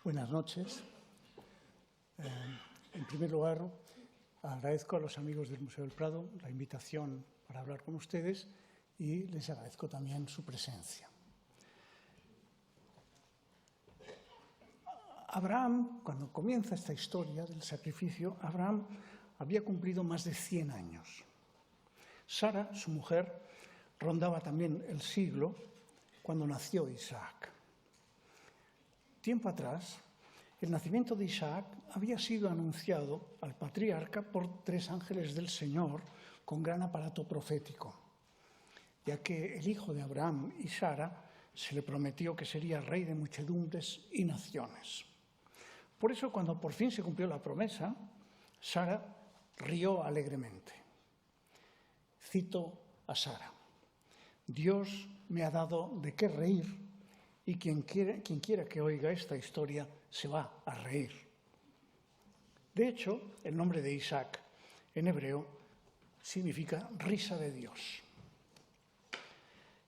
Buenas noches. En primer lugar, agradezco a los amigos del Museo del Prado la invitación para hablar con ustedes y les agradezco también su presencia. Abraham, cuando comienza esta historia del sacrificio, Abraham había cumplido más de 100 años. Sara, su mujer, rondaba también el siglo cuando nació Isaac. Tiempo atrás, el nacimiento de Isaac había sido anunciado al patriarca por 3 ángeles del Señor con gran aparato profético, ya que el hijo de Abraham y Sara se le prometió que sería rey de muchedumbres y naciones. Por eso, cuando por fin se cumplió la promesa, Sara rió alegremente. Cito a Sara: Dios me ha dado de qué reír y quien quiera que oiga esta historia se va a reír. De hecho, el nombre de Isaac en hebreo significa risa de Dios.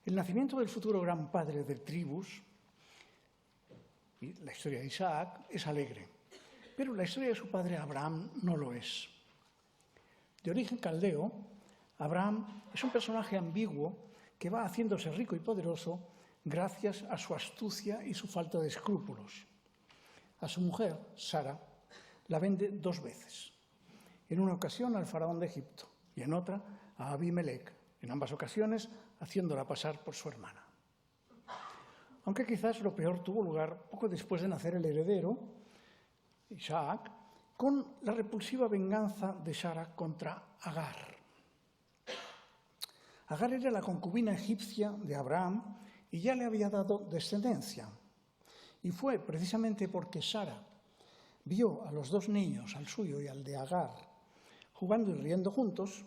El nacimiento del futuro gran padre de tribus, y la historia de Isaac, es alegre, pero la historia de su padre Abraham no lo es. De origen caldeo, Abraham es un personaje ambiguo que va haciéndose rico y poderoso gracias a su astucia y su falta de escrúpulos. A su mujer, Sara, la vende 2 veces. En una ocasión al faraón de Egipto y en otra a Abimelech, en ambas ocasiones haciéndola pasar por su hermana. Aunque quizás lo peor tuvo lugar poco después de nacer el heredero, Isaac, con la repulsiva venganza de Sara contra Agar. Agar era la concubina egipcia de Abraham y ya le había dado descendencia. Y fue precisamente porque Sara vio a los 2 niños, al suyo y al de Agar, jugando y riendo juntos,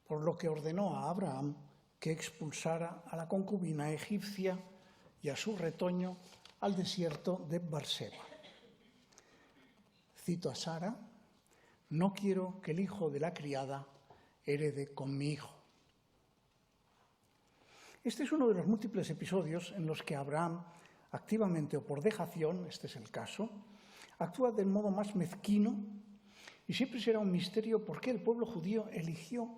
por lo que ordenó a Abraham que expulsara a la concubina egipcia y a su retoño al desierto de Berseba. Cito a Sara: no quiero que el hijo de la criada herede con mi hijo. Este es uno de los múltiples episodios en los que Abraham, activamente o por dejación, este es el caso, actúa del modo más mezquino, y siempre será un misterio por qué el pueblo judío eligió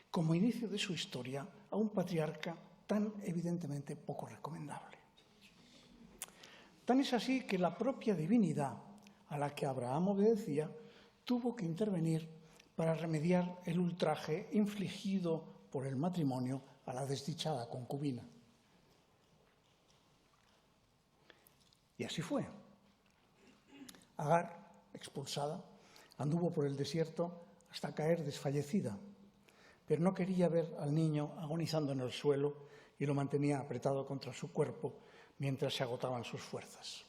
como inicio de su historia a un patriarca tan evidentemente poco recomendable. Tan es así que la propia divinidad a la que Abraham obedecía tuvo que intervenir para remediar el ultraje infligido por el matrimonio a la desdichada concubina. Y así fue. Agar, expulsada, anduvo por el desierto hasta caer desfallecida, pero no quería ver al niño agonizando en el suelo y lo mantenía apretado contra su cuerpo mientras se agotaban sus fuerzas.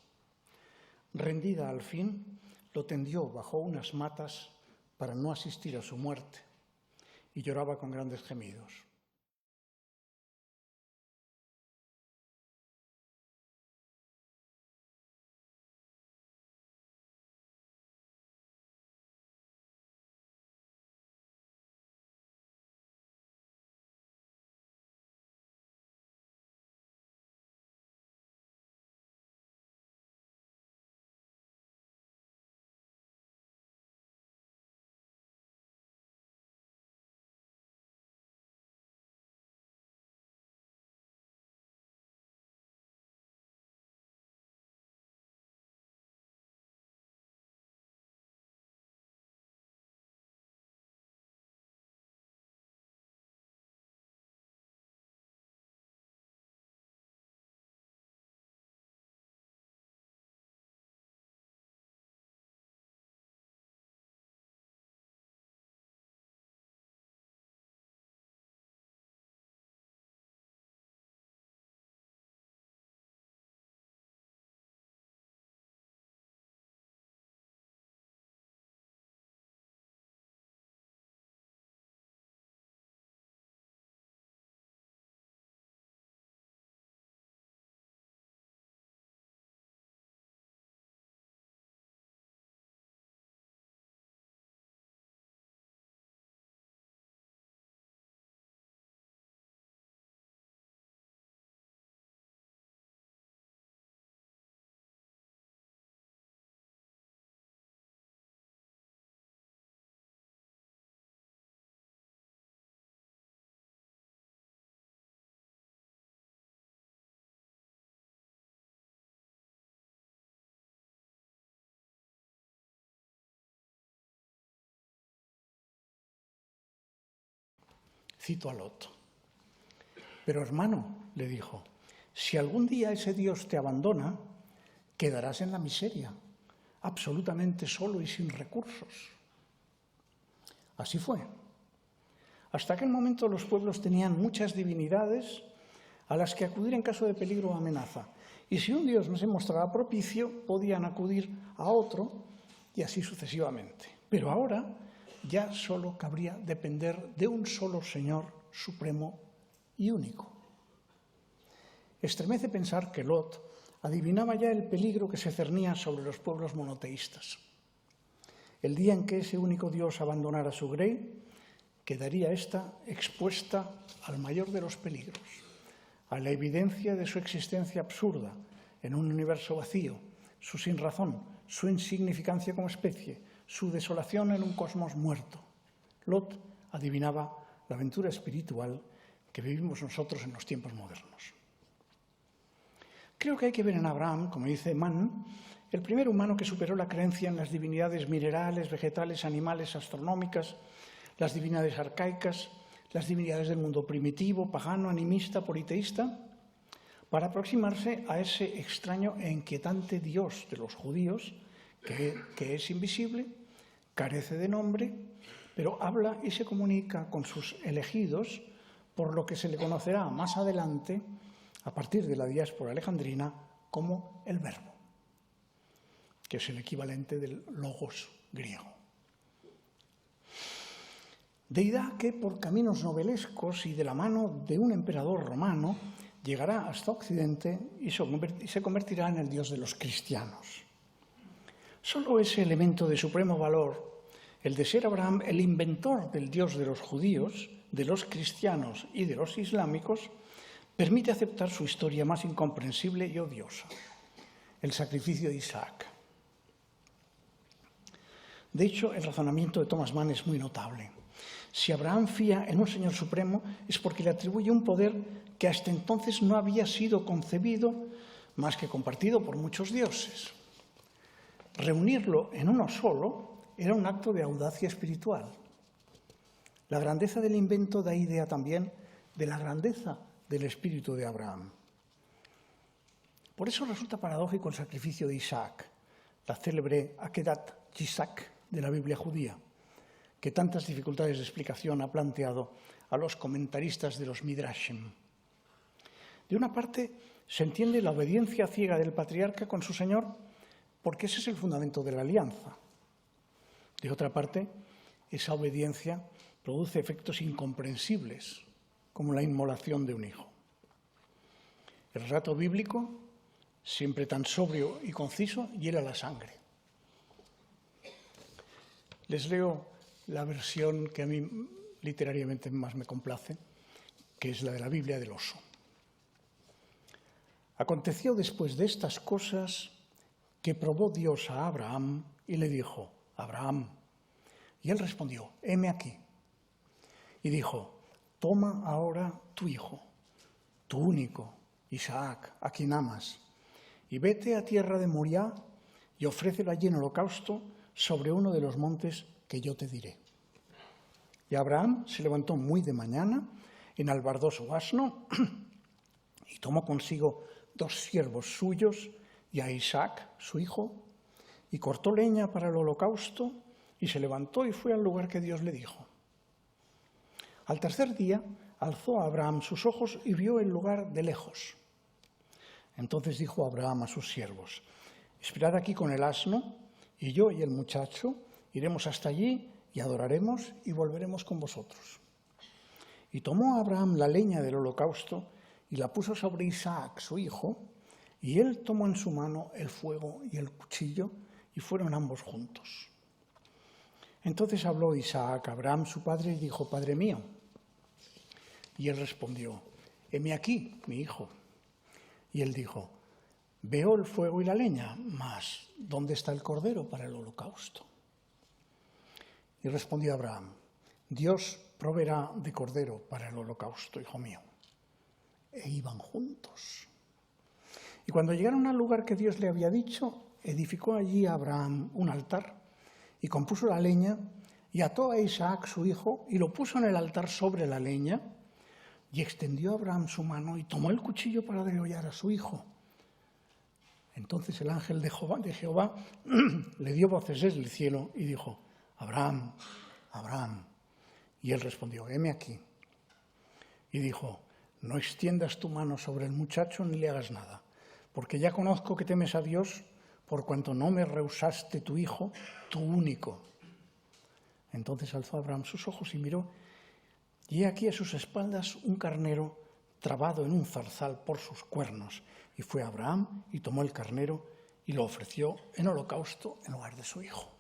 Rendida al fin, lo tendió bajo unas matas para no asistir a su muerte y lloraba con grandes gemidos. Cito a Lot. Pero hermano, le dijo, si algún día ese Dios te abandona, quedarás en la miseria, absolutamente solo y sin recursos. Así fue. Hasta aquel momento los pueblos tenían muchas divinidades a las que acudir en caso de peligro o amenaza. Y si un Dios no se mostraba propicio, podían acudir a otro y así sucesivamente. Pero ahora ya solo cabría depender de un solo Señor supremo y único. Estremece pensar que Lot adivinaba ya el peligro que se cernía sobre los pueblos monoteístas. El día en que ese único Dios abandonara su grey, quedaría ésta expuesta al mayor de los peligros, a la evidencia de su existencia absurda en un universo vacío, su sinrazón, su insignificancia como especie, su desolación en un cosmos muerto. Lot adivinaba la aventura espiritual que vivimos nosotros en los tiempos modernos. Creo que hay que ver en Abraham, como dice Mann, el primer humano que superó la creencia en las divinidades minerales, vegetales, animales, astronómicas, las divinidades arcaicas, las divinidades del mundo primitivo, pagano, animista, politeísta, para aproximarse a ese extraño e inquietante Dios de los judíos, que es invisible, carece de nombre, pero habla y se comunica con sus elegidos, por lo que se le conocerá más adelante, a partir de la diáspora alejandrina, como el Verbo, que es el equivalente del logos griego. Deidad que por caminos novelescos y de la mano de un emperador romano llegará hasta Occidente y se convertirá en el Dios de los cristianos. Solo ese elemento de supremo valor, el de ser Abraham el inventor del Dios de los judíos, de los cristianos y de los islámicos, permite aceptar su historia más incomprensible y odiosa, el sacrificio de Isaac. De hecho, el razonamiento de Thomas Mann es muy notable. Si Abraham fía en un Señor Supremo es porque le atribuye un poder que hasta entonces no había sido concebido más que compartido por muchos dioses. Reunirlo en uno solo era un acto de audacia espiritual. La grandeza del invento da idea también de la grandeza del espíritu de Abraham. Por eso resulta paradójico el sacrificio de Isaac, la célebre Akedat Yitzhak de la Biblia judía, que tantas dificultades de explicación ha planteado a los comentaristas de los Midrashim. De una parte, se entiende la obediencia ciega del patriarca con su señor, porque ese es el fundamento de la alianza. De otra parte, esa obediencia produce efectos incomprensibles, como la inmolación de un hijo. El relato bíblico, siempre tan sobrio y conciso, hiela la sangre. Les leo la versión que a mí literariamente más me complace, que es la de la Biblia del oso. Aconteció después de estas cosas que probó Dios a Abraham y le dijo, Abraham. Y él respondió, heme aquí. Y dijo, toma ahora tu hijo, tu único, Isaac, a quien amas, y vete a tierra de Moriah y ofrécelo allí en holocausto sobre uno de los montes que yo te diré. Y Abraham se levantó muy de mañana, enalbardó su asno y tomó consigo 2 siervos suyos y a Isaac, su hijo, y cortó leña para el holocausto y se levantó y fue al lugar que Dios le dijo. Al tercer día alzó a Abraham sus ojos y vio el lugar de lejos. Entonces dijo Abraham a sus siervos, esperad aquí con el asno, y yo y el muchacho iremos hasta allí y adoraremos y volveremos con vosotros. Y tomó Abraham la leña del holocausto y la puso sobre Isaac, su hijo, y él tomó en su mano el fuego y el cuchillo, y fueron ambos juntos. Entonces habló Isaac a Abraham, su padre, y dijo, Padre mío. Y él respondió, heme aquí, mi hijo. Y él dijo, veo el fuego y la leña, mas ¿dónde está el cordero para el holocausto? Y respondió Abraham, Dios proveerá de cordero para el holocausto, hijo mío. E iban juntos. Y cuando llegaron al lugar que Dios le había dicho, edificó allí a Abraham un altar y compuso la leña y ató a Isaac su hijo y lo puso en el altar sobre la leña, y extendió Abraham su mano y tomó el cuchillo para degollar a su hijo. Entonces el ángel de Jehová le dio voces desde el cielo y dijo: Abraham, Abraham. Y él respondió: heme aquí. Y dijo: no extiendas tu mano sobre el muchacho ni le hagas nada, porque ya conozco que temes a Dios, por cuanto no me rehusaste tu hijo, tu único. Entonces alzó Abraham sus ojos y miró, y he aquí a sus espaldas un carnero trabado en un zarzal por sus cuernos. Y fue Abraham y tomó el carnero y lo ofreció en holocausto en lugar de su hijo.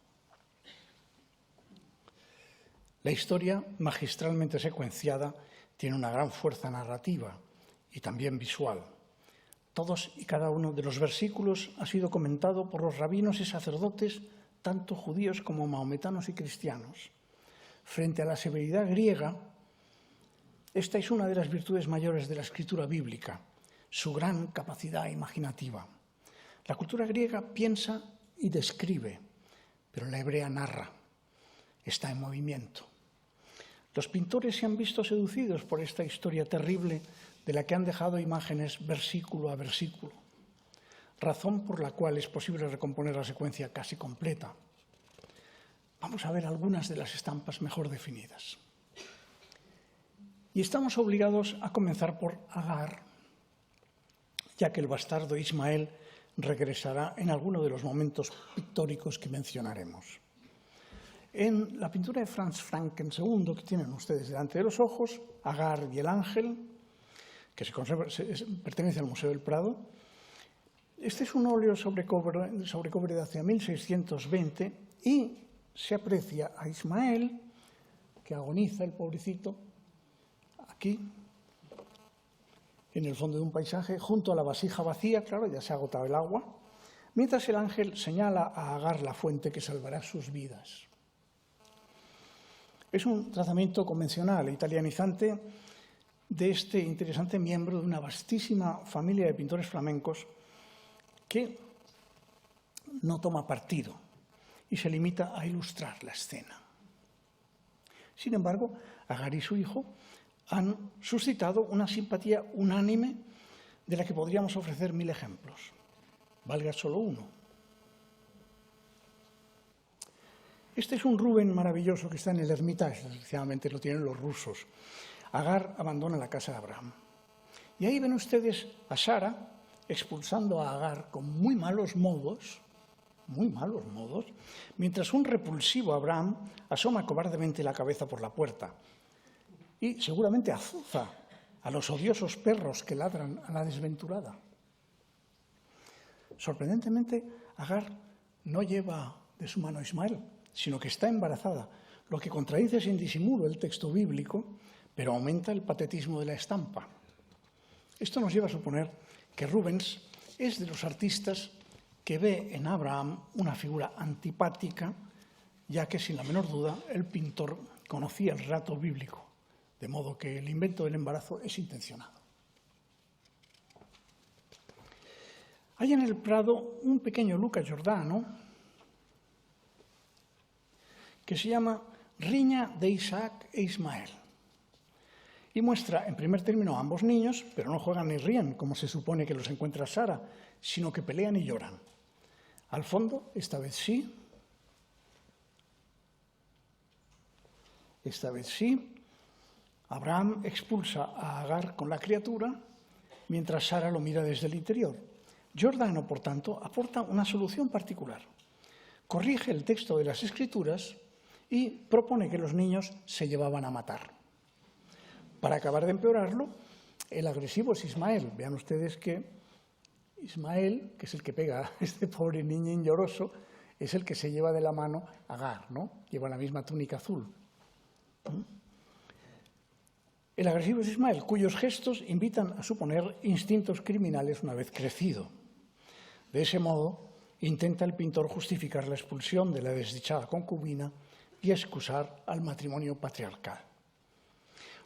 La historia, magistralmente secuenciada, tiene una gran fuerza narrativa y también visual. Todos y cada uno de los versículos ha sido comentado por los rabinos y sacerdotes, tanto judíos como mahometanos y cristianos. Frente a la severidad griega, esta es una de las virtudes mayores de la escritura bíblica, su gran capacidad imaginativa. La cultura griega piensa y describe, pero la hebrea narra, está en movimiento. Los pintores se han visto seducidos por esta historia terrible de la que han dejado imágenes versículo a versículo, razón por la cual es posible recomponer la secuencia casi completa. Vamos a ver algunas de las estampas mejor definidas. Y estamos obligados a comenzar por Agar, ya que el bastardo Ismael regresará en alguno de los momentos pictóricos que mencionaremos. En la pintura de Franz Franken II, que tienen ustedes delante de los ojos, Agar y el ángel, que pertenece al Museo del Prado, este es un óleo sobre cobre de hacia 1620 y se aprecia a Ismael, que agoniza, el pobrecito, aquí, en el fondo de un paisaje, junto a la vasija vacía, claro, ya se ha agotado el agua, mientras el ángel señala a Agar la fuente que salvará sus vidas. Es un tratamiento convencional e italianizante de este interesante miembro de una vastísima familia de pintores flamencos que no toma partido y se limita a ilustrar la escena. Sin embargo, Agar y su hijo han suscitado una simpatía unánime de la que podríamos ofrecer 1000 ejemplos. Valga solo uno. Este es un Rubén maravilloso que está en el Hermitage, desgraciadamente lo tienen los rusos. Agar abandona la casa de Abraham. Y ahí ven ustedes a Sara expulsando a Agar con muy malos modos, mientras un repulsivo Abraham asoma cobardemente la cabeza por la puerta y seguramente azuza a los odiosos perros que ladran a la desventurada. Sorprendentemente, Agar no lleva de su mano a Ismael, sino que está embarazada, lo que contradice sin disimulo el texto bíblico, pero aumenta el patetismo de la estampa. Esto nos lleva a suponer que Rubens es de los artistas que ve en Abraham una figura antipática, ya que sin la menor duda el pintor conocía el relato bíblico, de modo que el invento del embarazo es intencionado. Hay en el Prado un pequeño Luca Giordano que se llama Riña de Isaac e Ismael y muestra en primer término a ambos niños, pero no juegan ni ríen como se supone que los encuentra Sara, sino que pelean y lloran. Al fondo, esta vez sí, Abraham expulsa a Agar con la criatura, mientras Sara lo mira desde el interior. Giordano, por tanto, aporta una solución particular. Corrige el texto de las Escrituras y propone que los niños se llevaban a matar. Para acabar de empeorarlo, el agresivo es Ismael. Vean ustedes que Ismael, que es el que pega a este pobre niño lloroso, es el que se lleva de la mano a Agar, ¿no? Lleva la misma túnica azul. El agresivo es Ismael, cuyos gestos invitan a suponer instintos criminales una vez crecido. De ese modo, intenta el pintor justificar la expulsión de la desdichada concubina y excusar al matrimonio patriarcal.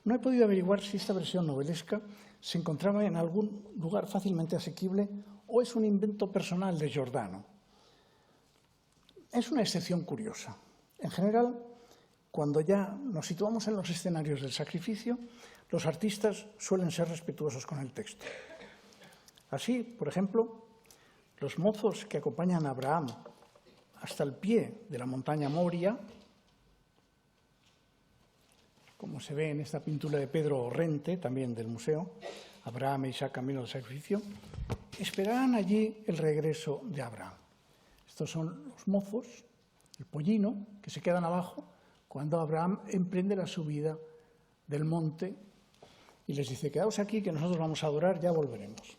No he podido averiguar si esta versión novelesca se encontraba en algún lugar fácilmente asequible o es un invento personal de Giordano. Es una excepción curiosa. En general, cuando ya nos situamos en los escenarios del sacrificio, los artistas suelen ser respetuosos con el texto. Así, por ejemplo, los mozos que acompañan a Abraham hasta el pie de la montaña Moria, como se ve en esta pintura de Pedro Orrente, también del museo, Abraham e Isaac camino del sacrificio, esperarán allí el regreso de Abraham. Estos son los mozos, el pollino, que se quedan abajo cuando Abraham emprende la subida del monte y les dice, quedaos aquí que nosotros vamos a adorar, ya volveremos.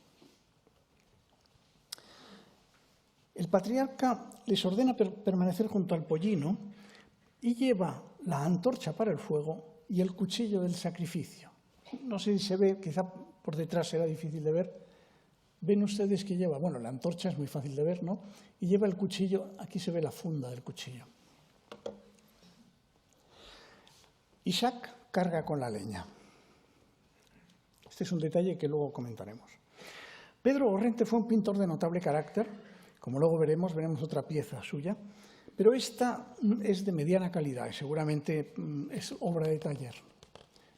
El patriarca les ordena permanecer junto al pollino y lleva la antorcha para el fuego y el cuchillo del sacrificio. No sé si se ve, quizá por detrás será difícil de ver. Ven ustedes que lleva, bueno, la antorcha es muy fácil de ver, ¿no? Y lleva el cuchillo, aquí se ve la funda del cuchillo. Isaac carga con la leña. Este es un detalle que luego comentaremos. Pedro Orrente fue un pintor de notable carácter, como luego veremos otra pieza suya, pero esta es de mediana calidad y seguramente es obra de taller.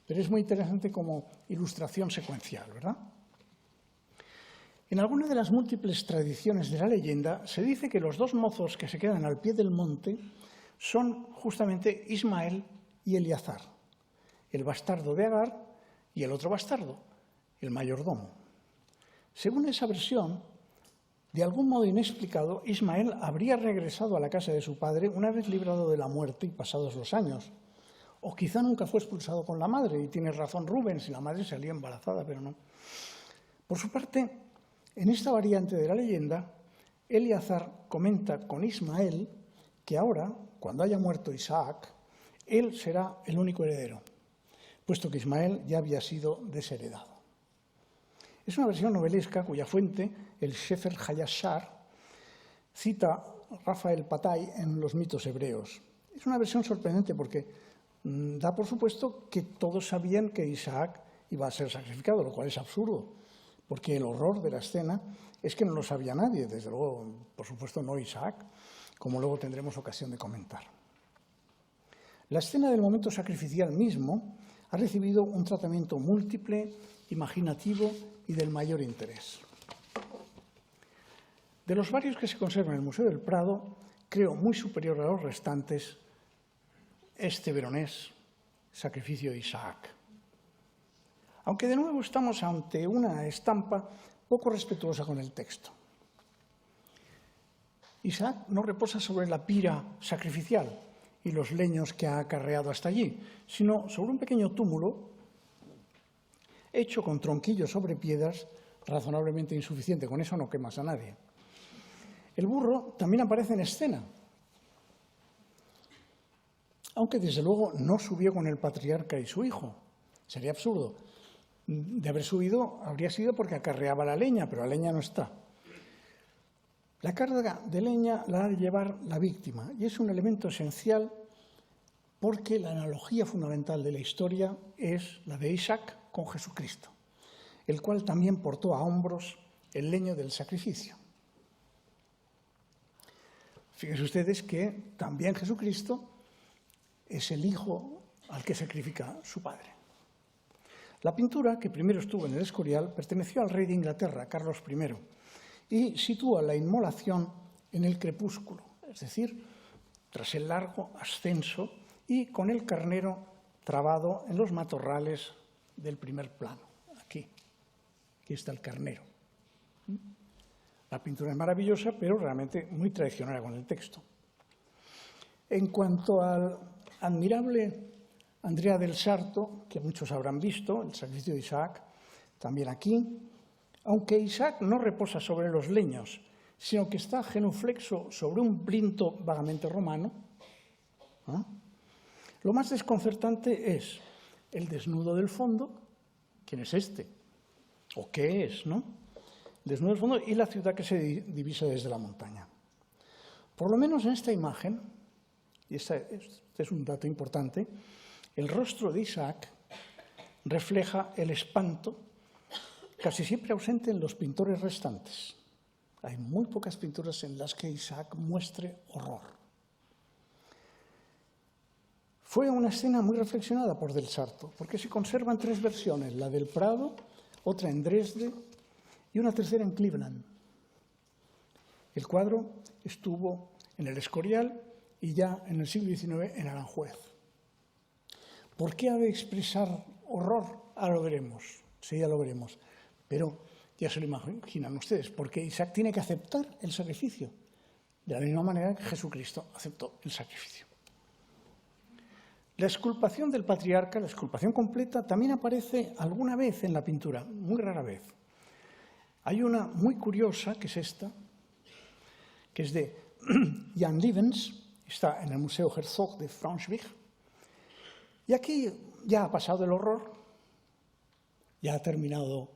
Pero es muy interesante como ilustración secuencial, ¿verdad? En alguna de las múltiples tradiciones de la leyenda se dice que los dos mozos que se quedan al pie del monte son justamente Ismael y Eleazar, el bastardo de Agar y el otro bastardo, el mayordomo. Según esa versión, de algún modo inexplicado, Ismael habría regresado a la casa de su padre una vez librado de la muerte y pasados los años. O quizá nunca fue expulsado con la madre, y tiene razón Rubens, si la madre salía embarazada, pero no. Por su parte, en esta variante de la leyenda, Eleazar comenta con Ismael que ahora, cuando haya muerto Isaac, él será el único heredero, puesto que Ismael ya había sido desheredado. Es una versión novelesca cuya fuente, el Sefer Hayashar, cita a Rafael Patay en los mitos hebreos. Es una versión sorprendente porque da por supuesto que todos sabían que Isaac iba a ser sacrificado, lo cual es absurdo, porque el horror de la escena es que no lo sabía nadie, desde luego, por supuesto, no Isaac, como luego tendremos ocasión de comentar. La escena del momento sacrificial mismo ha recibido un tratamiento múltiple, imaginativo y del mayor interés. De los varios que se conservan en el Museo del Prado, creo muy superior a los restantes este veronés, Sacrificio de Isaac. Aunque de nuevo estamos ante una estampa poco respetuosa con el texto. Isaac no reposa sobre la pira sacrificial y los leños que ha acarreado hasta allí, sino sobre un pequeño túmulo hecho con tronquillos sobre piedras, razonablemente insuficiente. Con eso no quemas a nadie. El burro también aparece en escena, aunque desde luego no subió con el patriarca y su hijo. Sería absurdo. De haber subido habría sido porque acarreaba la leña, pero la leña no está. La carga de leña la ha de llevar la víctima y es un elemento esencial porque la analogía fundamental de la historia es la de Isaac con Jesucristo, el cual también portó a hombros el leño del sacrificio. Fíjense ustedes que también Jesucristo es el hijo al que sacrifica su padre. La pintura, que primero estuvo en el Escorial, perteneció al rey de Inglaterra, Carlos I, y sitúa la inmolación en el crepúsculo, es decir, tras el largo ascenso y con el carnero trabado en los matorrales del primer plano. Aquí está el carnero. La pintura es maravillosa, pero realmente muy traicionera con el texto. En cuanto al admirable Andrea del Sarto, que muchos habrán visto, el sacrificio de Isaac, también aquí, aunque Isaac no reposa sobre los leños, sino que está genuflexo sobre un plinto vagamente romano, lo más desconcertante es el desnudo del fondo. ¿Quién es este? ¿O qué es, no? El desnudo del fondo y la ciudad que se divisa desde la montaña. Por lo menos en esta imagen, y este es un dato importante, el rostro de Isaac refleja el espanto casi siempre ausente en los pintores restantes. Hay muy pocas pinturas en las que Isaac muestre horror. Fue una escena muy reflexionada por Del Sarto, porque se conservan 3 versiones, la del Prado, otra en Dresde y una tercera en Cleveland. El cuadro estuvo en el Escorial y ya en el siglo XIX en Aranjuez. ¿Por qué ha de expresar horror? Ahora lo veremos, sí, ya lo veremos. Pero ya se lo imaginan ustedes, porque Isaac tiene que aceptar el sacrificio, de la misma manera que Jesucristo aceptó el sacrificio. La exculpación del patriarca, la exculpación completa, también aparece alguna vez en la pintura, muy rara vez. Hay una muy curiosa, que es esta, que es de Jan Lievens, está en el Museo Herzog de Braunschweig, y aquí ya ha pasado el horror, ya ha terminado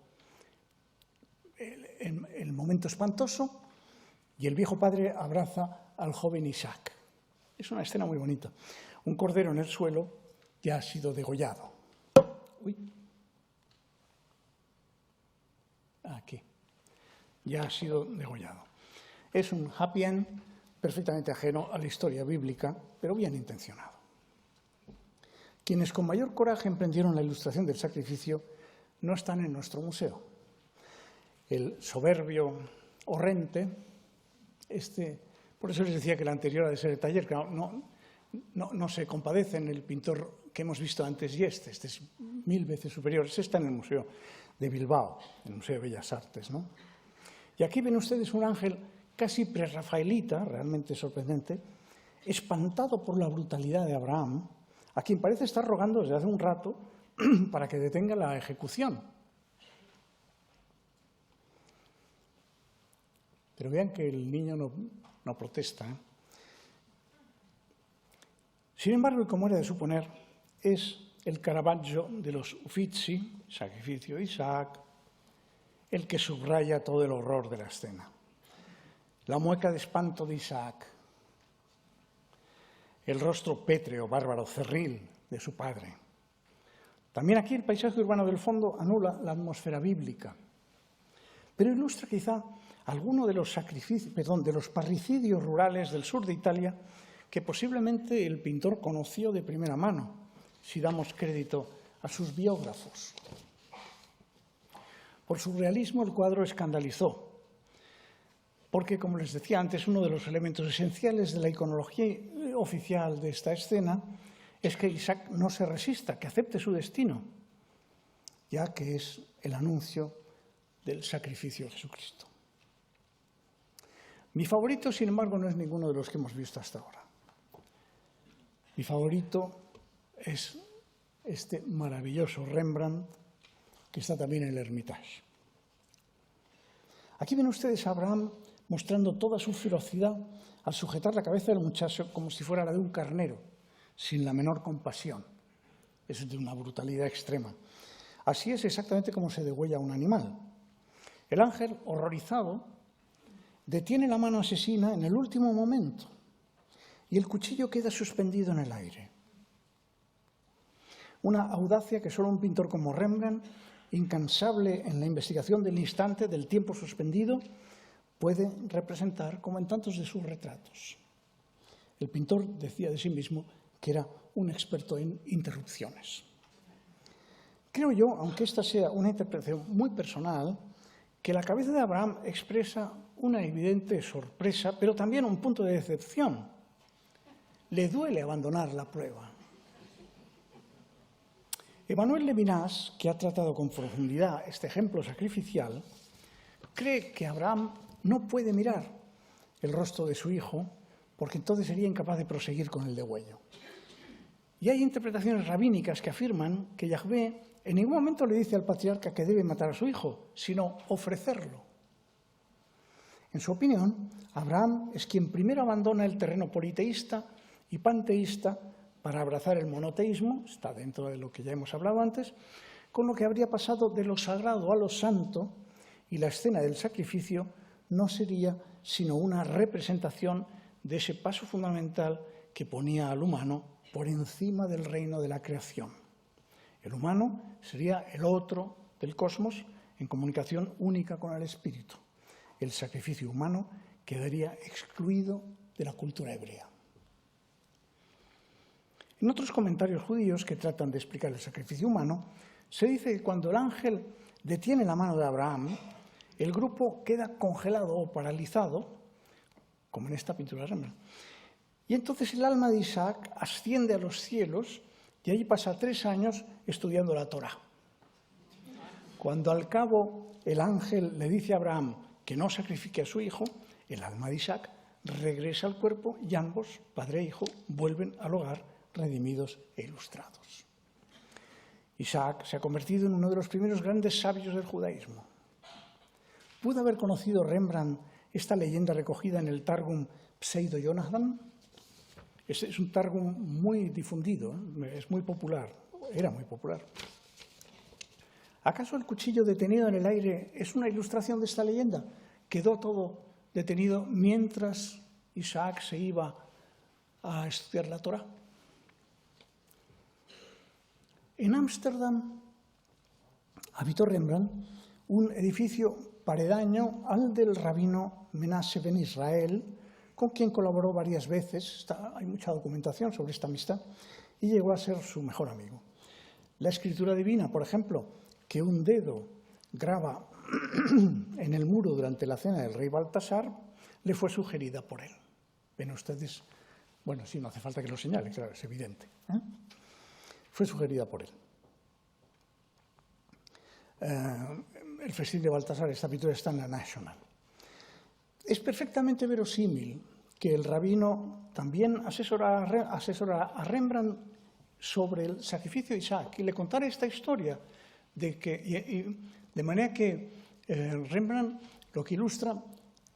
el momento espantoso, y el viejo padre abraza al joven Isaac. Es una escena muy bonita. Un cordero en el suelo ya ha sido degollado. Uy. Aquí. Ya ha sido degollado. Es un happy end perfectamente ajeno a la historia bíblica, pero bien intencionado. Quienes con mayor coraje emprendieron la ilustración del sacrificio no están en nuestro museo. El soberbio Orrente, por eso les decía que la anterior ha de ser el taller, que no se compadece en el pintor que hemos visto antes y este es 1000 veces superior. Este está en el Museo de Bilbao, en el Museo de Bellas Artes, ¿no? Y aquí ven ustedes un ángel casi prerrafaelita, realmente sorprendente, espantado por la brutalidad de Abraham, a quien parece estar rogando desde hace un rato para que detenga la ejecución. Pero vean que el niño no protesta, ¿eh? Sin embargo, y como era de suponer, es el Caravaggio de los Uffizi, Sacrificio de Isaac, el que subraya todo el horror de la escena. La mueca de espanto de Isaac, el rostro pétreo, bárbaro, cerril de su padre. También aquí el paisaje urbano del fondo anula la atmósfera bíblica, pero ilustra quizá alguno de los parricidios rurales del sur de Italia que posiblemente el pintor conoció de primera mano, si damos crédito a sus biógrafos. Por su realismo el cuadro escandalizó, porque, como les decía antes, uno de los elementos esenciales de la iconología oficial de esta escena es que Isaac no se resista, que acepte su destino, ya que es el anuncio del sacrificio de Jesucristo. Mi favorito, sin embargo, no es ninguno de los que hemos visto hasta ahora. Mi favorito es este maravilloso Rembrandt, que está también en el Hermitage. Aquí ven ustedes a Abraham mostrando toda su ferocidad al sujetar la cabeza del muchacho como si fuera la de un carnero, sin la menor compasión. Es de una brutalidad extrema. Así es exactamente como se degüella a un animal. El ángel, horrorizado, detiene la mano asesina en el último momento y el cuchillo queda suspendido en el aire. Una audacia que solo un pintor como Rembrandt, incansable en la investigación del instante, del tiempo suspendido, puede representar como en tantos de sus retratos. El pintor decía de sí mismo que era un experto en interrupciones. Creo yo, aunque esta sea una interpretación muy personal, que la cabeza de Abraham expresa una evidente sorpresa, pero también un punto de decepción. Le duele abandonar la prueba. Emmanuel Levinas, que ha tratado con profundidad este ejemplo sacrificial, cree que Abraham no puede mirar el rostro de su hijo porque entonces sería incapaz de proseguir con el degüello. Y hay interpretaciones rabínicas que afirman que Yahvé en ningún momento le dice al patriarca que debe matar a su hijo, sino ofrecerlo. En su opinión, Abraham es quien primero abandona el terreno politeísta y panteísta para abrazar el monoteísmo, está dentro de lo que ya hemos hablado antes, con lo que habría pasado de lo sagrado a lo santo, y la escena del sacrificio no sería sino una representación de ese paso fundamental que ponía al humano por encima del reino de la creación. El humano sería el otro del cosmos en comunicación única con el espíritu. El sacrificio humano quedaría excluido de la cultura hebrea. En otros comentarios judíos que tratan de explicar el sacrificio humano, se dice que cuando el ángel detiene la mano de Abraham, el grupo queda congelado o paralizado, como en esta pintura de Rembrandt. Y entonces el alma de Isaac asciende a los cielos y allí pasa 3 años estudiando la Torá. Cuando al cabo el ángel le dice a Abraham que no sacrifique a su hijo, el alma de Isaac regresa al cuerpo y ambos, padre e hijo, vuelven al hogar redimidos e ilustrados. Isaac se ha convertido en uno de los primeros grandes sabios del judaísmo. ¿Pudo haber conocido Rembrandt esta leyenda recogida en el Targum Pseudo-Jonathan? Es un Targum muy difundido, es muy popular, era muy popular. ¿Acaso el cuchillo detenido en el aire es una ilustración de esta leyenda? Quedó todo detenido mientras Isaac se iba a estudiar la Torá. En Ámsterdam habitó Rembrandt un edificio paredaño al del rabino Menashe ben Israel, con quien colaboró varias veces. Hay mucha documentación sobre esta amistad y llegó a ser su mejor amigo. La escritura divina, por ejemplo, que un dedo graba en el muro durante la cena del rey Baltasar, le fue sugerida por él. Ven ustedes, bueno, sí, no hace falta que lo señale, claro, es evidente. Fue sugerida por él. El festín de Baltasar, esta pintura está en la National. Es perfectamente verosímil que el rabino también asesora a Rembrandt sobre el sacrificio de Isaac y le contara esta historia de manera que Rembrandt lo que ilustra,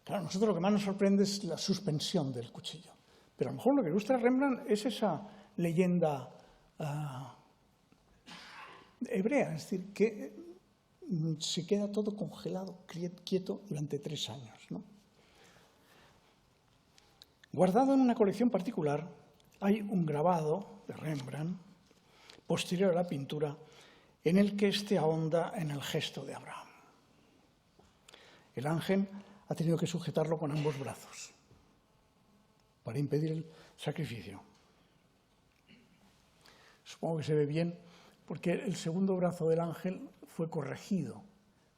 claro, a nosotros lo que más nos sorprende es la suspensión del cuchillo, pero a lo mejor lo que ilustra Rembrandt es esa leyenda hebrea, es decir, que se queda todo congelado, quieto durante 3 años, ¿no? Guardado en una colección particular hay un grabado de Rembrandt posterior a la pintura en el que éste ahonda en el gesto de Abraham. El ángel ha tenido que sujetarlo con ambos brazos para impedir el sacrificio. Supongo que se ve bien porque el segundo brazo del ángel fue corregido,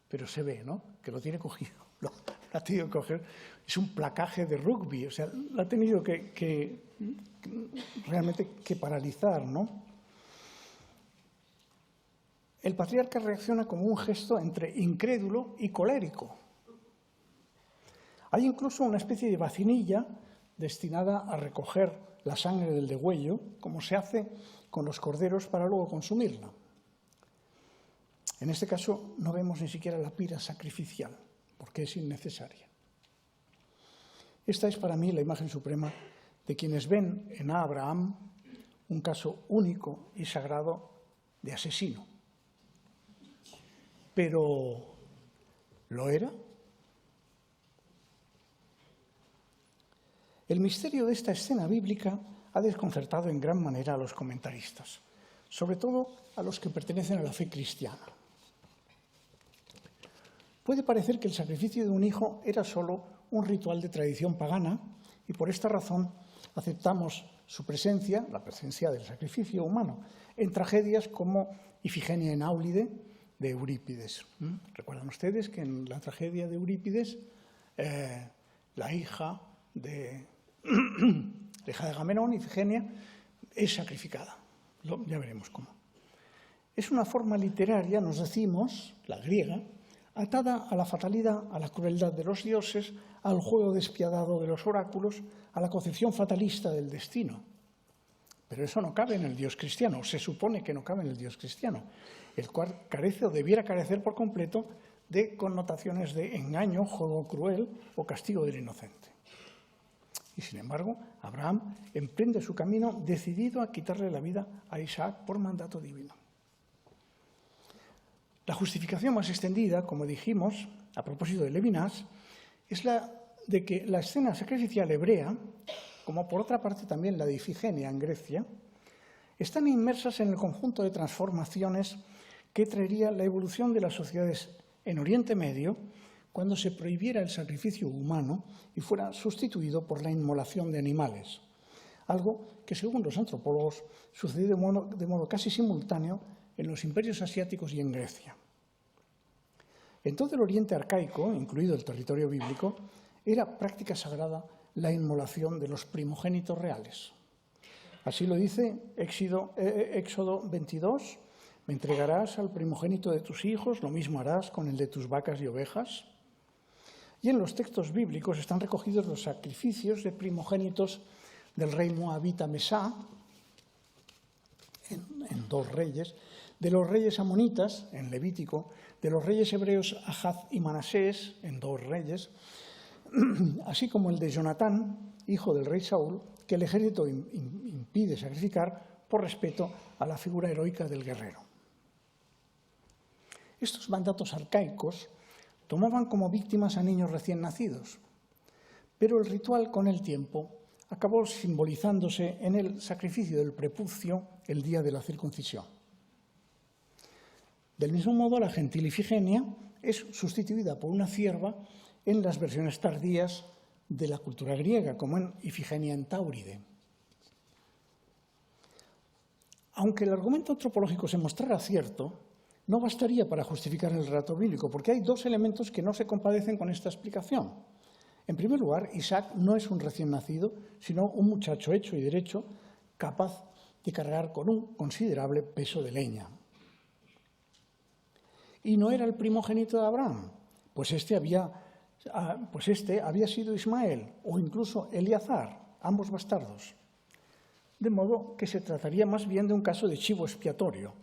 pero se ve, ¿no?, que lo tiene cogido, lo ha tenido que coger. Es un placaje de rugby, o sea, lo ha tenido que realmente que paralizar, ¿no? El patriarca reacciona como un gesto entre incrédulo y colérico. Hay incluso una especie de vacinilla destinada a recoger la sangre del degüello, como se hace con los corderos para luego consumirla. En este caso no vemos ni siquiera la pira sacrificial, porque es innecesaria. Esta es para mí la imagen suprema de quienes ven en Abraham un caso único y sagrado de asesino. Pero, ¿lo era? El misterio de esta escena bíblica ha desconcertado en gran manera a los comentaristas, sobre todo a los que pertenecen a la fe cristiana. Puede parecer que el sacrificio de un hijo era solo un ritual de tradición pagana y por esta razón aceptamos su presencia, la presencia del sacrificio humano, en tragedias como Ifigenia en Áulide, de Eurípides. ¿Recuerdan ustedes que en la tragedia de Eurípides la hija de Agamenón, Ifigenia, es sacrificada? Ya veremos cómo. Es una forma literaria, nos decimos, la griega, atada a la fatalidad, a la crueldad de los dioses, al juego despiadado de los oráculos, a la concepción fatalista del destino. Pero eso no cabe en el Dios cristiano, o se supone que no cabe en el Dios cristiano, el cual carece o debiera carecer por completo de connotaciones de engaño, juego cruel o castigo del inocente. Y sin embargo, Abraham emprende su camino decidido a quitarle la vida a Isaac por mandato divino. La justificación más extendida, como dijimos, a propósito de Levinas, es la de que la escena sacrificial hebrea, como por otra parte también la de Ifigenia en Grecia, están inmersas en el conjunto de transformaciones que traería la evolución de las sociedades en Oriente Medio cuando se prohibiera el sacrificio humano y fuera sustituido por la inmolación de animales. algo que, según los antropólogos, sucedió de modo casi simultáneo en los imperios asiáticos y en Grecia. En todo el Oriente arcaico, incluido el territorio bíblico, era práctica sagrada la inmolación de los primogénitos reales. Así lo dice Éxodo 22, me entregarás al primogénito de tus hijos, lo mismo harás con el de tus vacas y ovejas. Y en los textos bíblicos están recogidos los sacrificios de primogénitos del rey moabita Mesá, en 2 Reyes, de los reyes amonitas, en Levítico, de los reyes hebreos Ahaz y Manasés, en 2 Reyes, así como el de Jonatán, hijo del rey Saúl, que el ejército impide sacrificar por respeto a la figura heroica del guerrero. Estos mandatos arcaicos tomaban como víctimas a niños recién nacidos, pero el ritual con el tiempo acabó simbolizándose en el sacrificio del prepucio el día de la circuncisión. Del mismo modo, la gentil Ifigenia es sustituida por una cierva en las versiones tardías de la cultura griega, como en Ifigenia en Táuride. Aunque el argumento antropológico se mostrara cierto, no bastaría para justificar el relato bíblico, porque hay 2 elementos que no se compadecen con esta explicación. En primer lugar, Isaac no es un recién nacido, sino un muchacho hecho y derecho, capaz de cargar con un considerable peso de leña. Y no era el primogénito de Abraham, pues este había sido Ismael o incluso Eleazar, ambos bastardos. De modo que se trataría más bien de un caso de chivo expiatorio,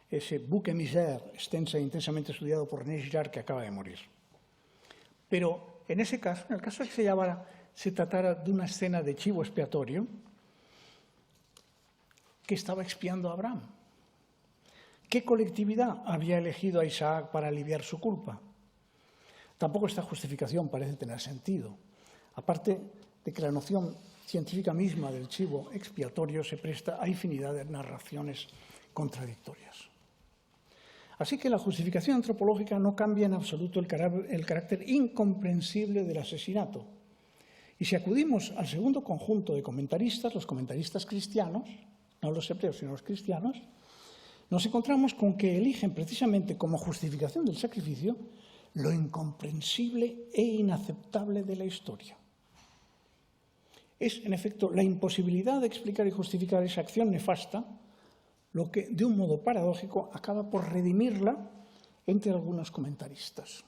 ese bouc émissaire extensa e intensamente estudiado por René Girard, que acaba de morir. Pero en ese caso, en el caso de que se tratara de una escena de chivo expiatorio, ¿qué estaba expiando a Abraham? ¿Qué colectividad había elegido a Isaac para aliviar su culpa? Tampoco esta justificación parece tener sentido, aparte de que la noción científica misma del chivo expiatorio se presta a infinidad de narraciones contradictorias. Así que la justificación antropológica no cambia en absoluto el carácter incomprensible del asesinato. Y si acudimos al segundo conjunto de comentaristas, los comentaristas cristianos, no los hebreos sino los cristianos, nos encontramos con que eligen precisamente como justificación del sacrificio lo incomprensible e inaceptable de la historia. Es, en efecto, la imposibilidad de explicar y justificar esa acción nefasta lo que, de un modo paradójico, acaba por redimirla entre algunos comentaristas.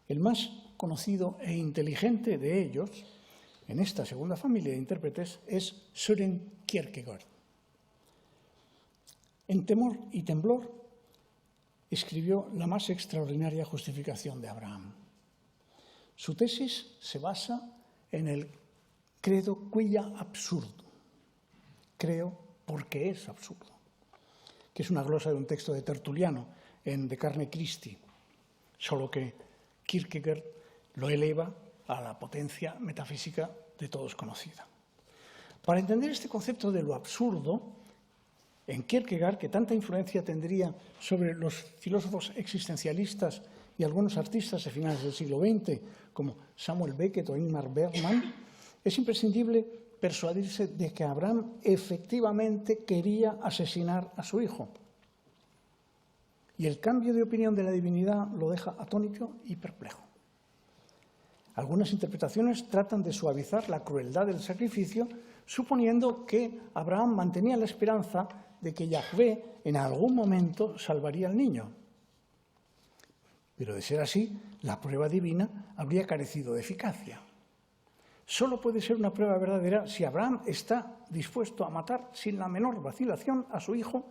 El más conocido e inteligente de ellos, en esta segunda familia de intérpretes, es Søren Kierkegaard. En Temor y temblor escribió la más extraordinaria justificación de Abraham. Su tesis se basa en el credo quia absurdo, creo porque es absurdo, que es una glosa de un texto de Tertuliano en De Carne Christi, solo que Kierkegaard lo eleva a la potencia metafísica de todos conocida. Para entender este concepto de lo absurdo, en Kierkegaard, que tanta influencia tendría sobre los filósofos existencialistas y algunos artistas de finales del siglo XX, como Samuel Beckett o Ingmar Bergman, es imprescindible persuadirse de que Abraham efectivamente quería asesinar a su hijo. Y el cambio de opinión de la divinidad lo deja atónito y perplejo. Algunas interpretaciones tratan de suavizar la crueldad del sacrificio, suponiendo que Abraham mantenía la esperanza de que Yahvé en algún momento salvaría al niño. Pero de ser así, la prueba divina habría carecido de eficacia. Solo puede ser una prueba verdadera si Abraham está dispuesto a matar sin la menor vacilación a su hijo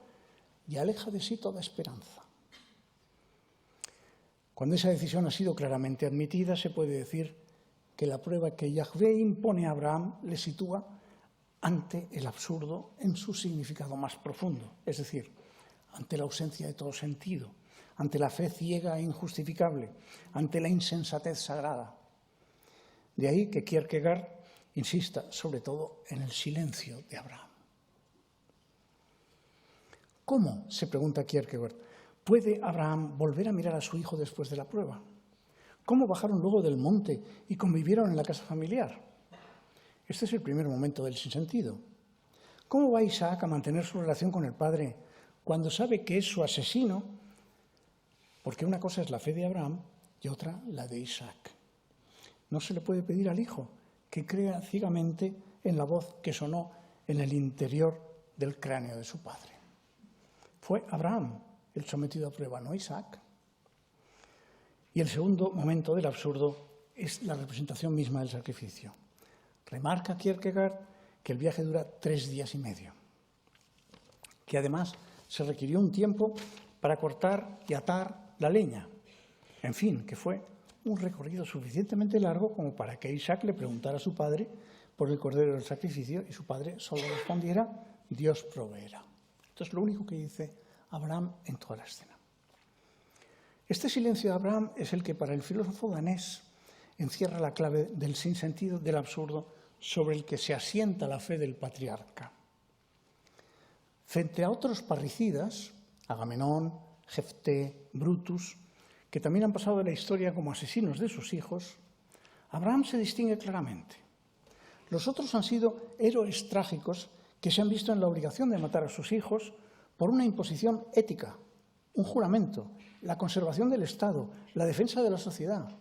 y aleja de sí toda esperanza. Cuando esa decisión ha sido claramente admitida, se puede decir que la prueba que Yahvé impone a Abraham le sitúa ante el absurdo en su significado más profundo, es decir, ante la ausencia de todo sentido, ante la fe ciega e injustificable, ante la insensatez sagrada. De ahí que Kierkegaard insista sobre todo en el silencio de Abraham. ¿Cómo, se pregunta Kierkegaard, puede Abraham volver a mirar a su hijo después de la prueba? ¿Cómo bajaron luego del monte y convivieron en la casa familiar? Este es el primer momento del sinsentido. ¿Cómo va Isaac a mantener su relación con el padre cuando sabe que es su asesino? Porque una cosa es la fe de Abraham y otra la de Isaac. No se le puede pedir al hijo que crea ciegamente en la voz que sonó en el interior del cráneo de su padre. Fue Abraham el sometido a prueba, no Isaac. Y el segundo momento del absurdo es la representación misma del sacrificio. Remarca Kierkegaard que el viaje dura 3 días y medio, que además se requirió un tiempo para cortar y atar la leña. En fin, que fue un recorrido suficientemente largo como para que Isaac le preguntara a su padre por el cordero del sacrificio y su padre solo respondiera: Dios proveerá. Esto es lo único que dice Abraham en toda la escena. Este silencio de Abraham es el que para el filósofo danés encierra la clave del sinsentido, del absurdo, sobre el que se asienta la fe del patriarca. Frente a otros parricidas, Agamenón, Jefté, Brutus, que también han pasado de la historia como asesinos de sus hijos, Abraham se distingue claramente. Los otros han sido héroes trágicos que se han visto en la obligación de matar a sus hijos por una imposición ética, un juramento, la conservación del Estado, la defensa de la sociedad.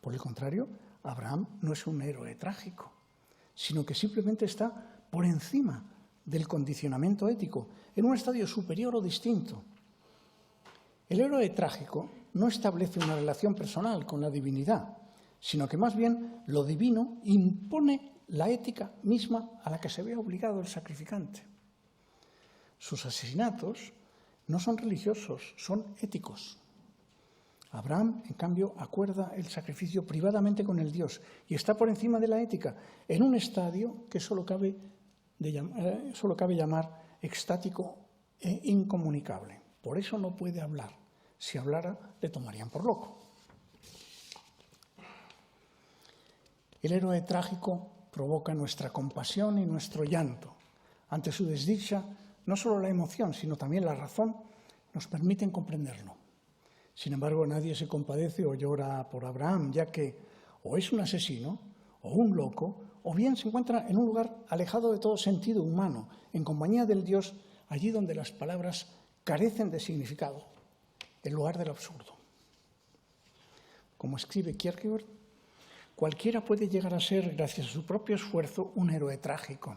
Por el contrario, Abraham no es un héroe trágico, sino que simplemente está por encima del condicionamiento ético, en un estadio superior o distinto. El héroe trágico no establece una relación personal con la divinidad, sino que más bien lo divino impone la ética misma a la que se ve obligado el sacrificante. Sus asesinatos no son religiosos, son éticos. Abraham, en cambio, acuerda el sacrificio privadamente con el Dios y está por encima de la ética, en un estadio que solo cabe llamar extático e incomunicable. Por eso no puede hablar. Si hablara, le tomarían por loco. El héroe trágico provoca nuestra compasión y nuestro llanto. Ante su desdicha, no solo la emoción, sino también la razón nos permiten comprenderlo. Sin embargo, nadie se compadece o llora por Abraham, ya que o es un asesino, o un loco, o bien se encuentra en un lugar alejado de todo sentido humano, en compañía del Dios, allí donde las palabras carecen de significado, el lugar del absurdo. Como escribe Kierkegaard, cualquiera puede llegar a ser, gracias a su propio esfuerzo, un héroe trágico,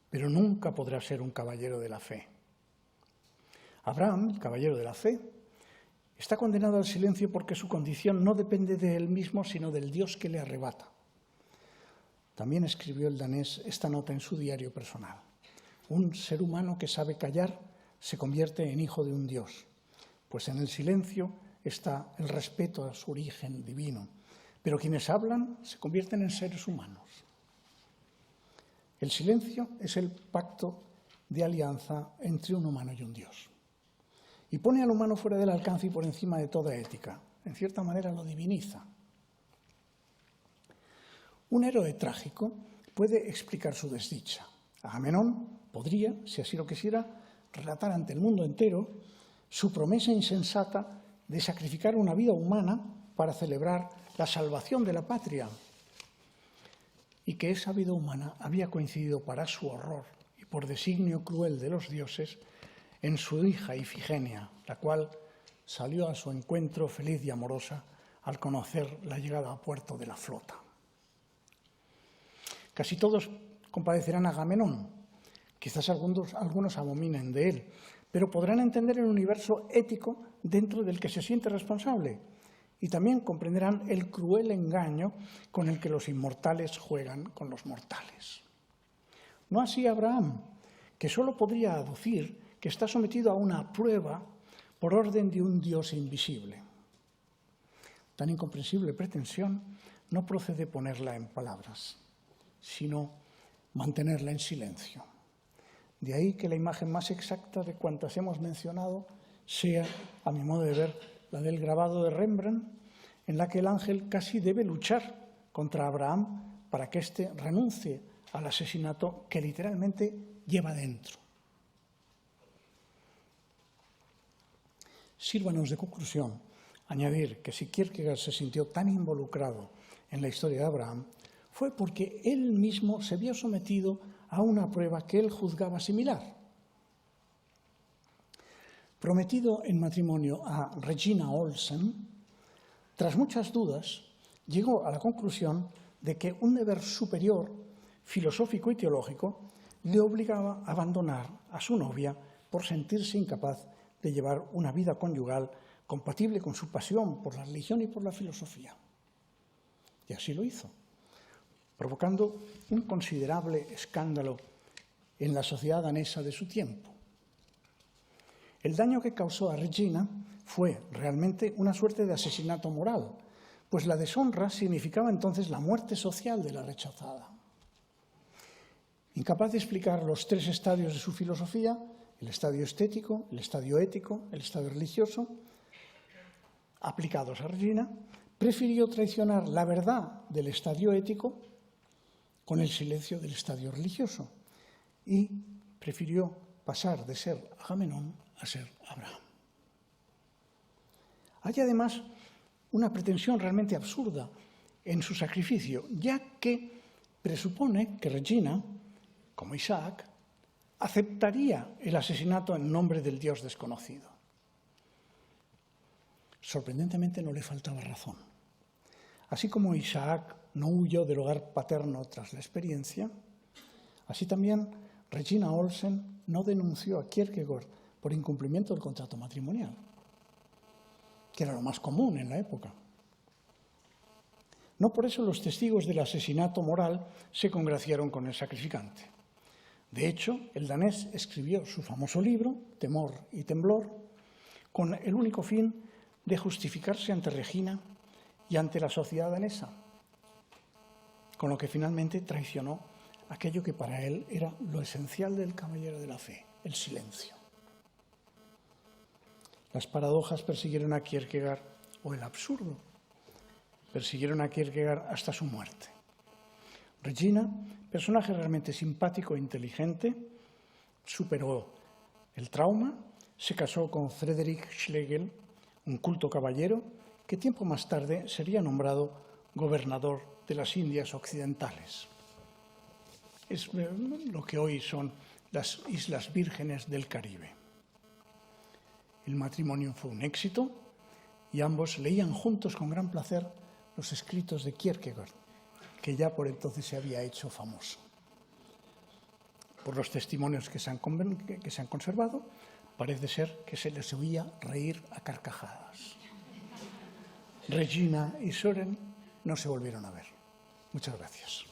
pero nunca podrá ser un caballero de la fe. Abraham, el caballero de la fe, está condenado al silencio porque su condición no depende de él mismo, sino del Dios que le arrebata. También escribió el danés esta nota en su diario personal. Un ser humano que sabe callar se convierte en hijo de un Dios, pues en el silencio está el respeto a su origen divino. Pero quienes hablan se convierten en seres humanos. El silencio es el pacto de alianza entre un humano y un Dios. Y pone al humano fuera del alcance y por encima de toda ética. En cierta manera lo diviniza. Un héroe trágico puede explicar su desdicha. Agamenón podría, si así lo quisiera, relatar ante el mundo entero su promesa insensata de sacrificar una vida humana para celebrar la salvación de la patria, y que esa vida humana había coincidido para su horror y por designio cruel de los dioses en su hija Ifigenia, la cual salió a su encuentro feliz y amorosa al conocer la llegada a puerto de la flota. Casi todos compadecerán a Agamenón, quizás algunos abominen de él, pero podrán entender el universo ético dentro del que se siente responsable y también comprenderán el cruel engaño con el que los inmortales juegan con los mortales. No así Abraham, que solo podría aducir que está sometido a una prueba por orden de un Dios invisible. Tan incomprensible pretensión no procede ponerla en palabras, sino mantenerla en silencio. De ahí que la imagen más exacta de cuantas hemos mencionado sea, a mi modo de ver, la del grabado de Rembrandt, en la que el ángel casi debe luchar contra Abraham para que éste renuncie al asesinato que literalmente lleva dentro. Sírvanos de conclusión añadir que si Kierkegaard se sintió tan involucrado en la historia de Abraham, fue porque él mismo se vio sometido a una prueba que él juzgaba similar. Prometido en matrimonio a Regina Olsen, tras muchas dudas, llegó a la conclusión de que un deber superior, filosófico y teológico, le obligaba a abandonar a su novia por sentirse incapaz de llevar una vida conyugal compatible con su pasión por la religión y por la filosofía. Y así lo hizo, provocando un considerable escándalo en la sociedad danesa de su tiempo. El daño que causó a Regina fue realmente una suerte de asesinato moral, pues la deshonra significaba entonces la muerte social de la rechazada. Incapaz de explicar los tres estadios de su filosofía, el estadio estético, el estadio ético, el estadio religioso, aplicados a Regina, prefirió traicionar la verdad del estadio ético con el silencio del estadio religioso y prefirió pasar de ser Agamenón a ser Abraham. Hay además una pretensión realmente absurda en su sacrificio, ya que presupone que Regina, como Isaac, aceptaría el asesinato en nombre del Dios desconocido. Sorprendentemente no le faltaba razón. Así como Isaac no huyó del hogar paterno tras la experiencia, así también Regina Olsen no denunció a Kierkegaard por incumplimiento del contrato matrimonial, que era lo más común en la época. No por eso los testigos del asesinato moral se congraciaron con el sacrificante. De hecho, el danés escribió su famoso libro, Temor y Temblor, con el único fin de justificarse ante Regina y ante la sociedad danesa, con lo que finalmente traicionó aquello que para él era lo esencial del caballero de la fe, el silencio. Las paradojas persiguieron a Kierkegaard, o el absurdo, persiguieron a Kierkegaard hasta su muerte. Regina, personaje realmente simpático e inteligente, superó el trauma, se casó con Friedrich Schlegel, un culto caballero, que tiempo más tarde sería nombrado gobernador de las Indias Occidentales. Es lo que hoy son las Islas Vírgenes del Caribe. El matrimonio fue un éxito y ambos leían juntos con gran placer los escritos de Kierkegaard, que ya por entonces se había hecho famoso. Por los testimonios que se han conservado, parece ser que se les oía reír a carcajadas. Regina y Søren no se volvieron a ver. Muchas gracias.